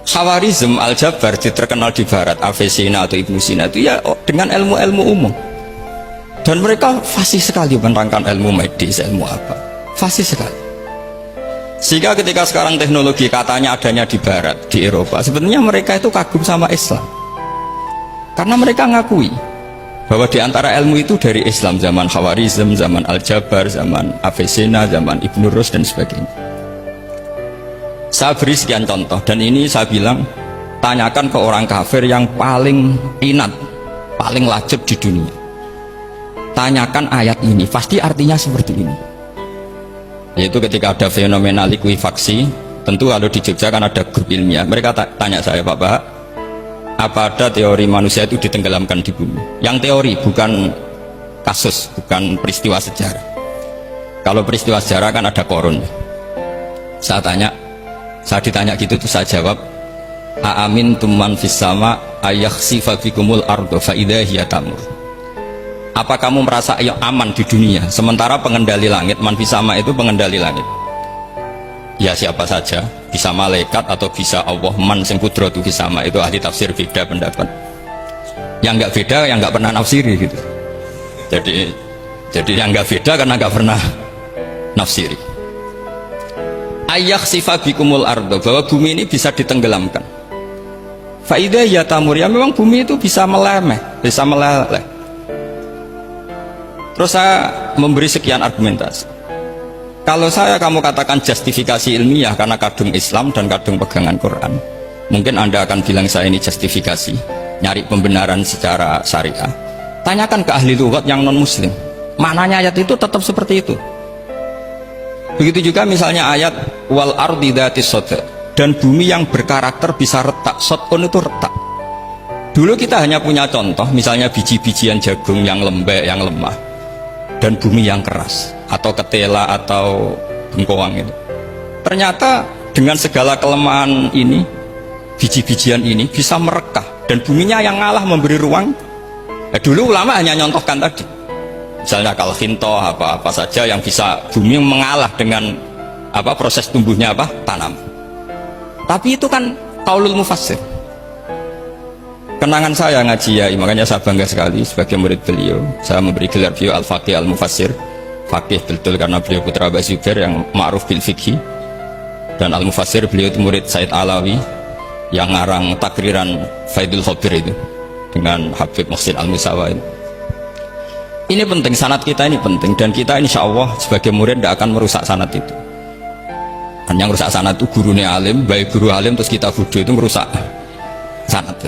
Khawarizm, Al-Jabar terkenal di barat, Avicenna atau Ibnu Sina itu ya dengan ilmu-ilmu umum. Dan mereka fasih sekali menerangkan ilmu medis, ilmu apa. Fasih sekali. Sehingga ketika sekarang teknologi katanya adanya di barat, di Eropa, sebenarnya mereka itu kagum sama Islam. Karena mereka ngakui bahwa di antara ilmu itu dari Islam, zaman Khawarizm, zaman Al-Jabar, zaman Avicenna, zaman Ibnu Rus dan sebagainya. Saya beri sekian contoh, dan ini saya bilang tanyakan ke orang kafir yang paling inat, paling lacip di dunia. Tanyakan ayat ini, pasti artinya seperti ini. Yaitu ketika ada fenomena likuifaksi, tentu kalau di Jogja kan ada grup ilmiah, mereka tanya saya, Pak, apa ada teori manusia itu ditenggelamkan di bumi? Yang teori, bukan kasus, bukan peristiwa sejarah. Kalau peristiwa sejarah kan ada korun. Saya ditanya gitu tuh saya jawab, aamin tuman fis-sama ayakhsifa bikumul ardo fa idza hiya tamur. Apa kamu merasa aman di dunia sementara pengendali langit, man fis-sama itu pengendali langit? Ya siapa saja, bisa malaikat atau bisa Allah, man sing kudratu fis-sama, itu ahli tafsir beda pendapat. Yang enggak beda yang enggak pernah nafsiri gitu. Jadi yang enggak beda karena enggak pernah nafsiri. Ayah sifat bikumul ardo, bahwa bumi ini bisa ditenggelamkan. Faidah ya tamur, ya memang bumi itu bisa meleleh. Terus saya memberi sekian argumentasi. Kalau kamu katakan justifikasi ilmiah karena kadung Islam dan kadung pegangan Quran, mungkin Anda akan bilang saya ini justifikasi, nyari pembenaran secara syariah. Tanyakan ke ahli lughat yang non muslim, maknanya ayat itu tetap seperti itu. Begitu juga misalnya ayat wal ardi dzatis sodq, dan bumi yang berkarakter bisa retak. Sodqun itu retak. Dulu kita hanya punya contoh, misalnya biji-bijian jagung yang lembek, yang lemah, dan bumi yang keras, atau ketela atau bengkoang itu. Ternyata dengan segala kelemahan ini, biji-bijian ini bisa merekah, dan buminya yang ngalah memberi ruang. Dulu ulama hanya nyontohkan tadi, misalnya kalfinto, apa saja yang bisa bumi mengalah dengan proses tumbuhnya tanam. Tapi itu kan qaulul mufassir. Kenangan saya ngaji ya, makanya saya bangga sekali sebagai murid beliau. Saya memberi gelar beliau al-faqih al-mufassir, faqih betul karena beliau putra Abu Zubair yang ma'ruf bil fikhi, dan al-mufassir beliau itu murid Said Alawi yang ngarang takriran Faidul Khabir itu dengan Habib Muhsin al-Musawa itu. Ini penting, sanad kita ini penting, dan kita insya Allah sebagai murid tidak akan merusak sanad itu. Dan yang merusak sanad itu gurunya alim, baik guru alim terus kita bodoh, itu merusak sanad itu.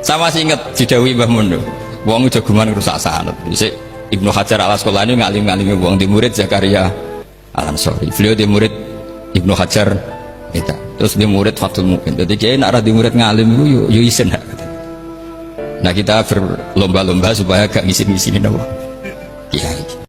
Saya masih ingat didawi Mbah Mun, wong jagungan merusak sanad. Ibnu Hajar al-Asqalani ngalim-ngalimi wong, di murid Zakaria al-Ansori, beliau di murid Ibnu Hajar itu, terus di murid Fathul Mu'in. Jadi kiai nak di murid ngalim itu yo isen. Nah kita berlomba-lomba supaya gak ngisin-ngisinin apa.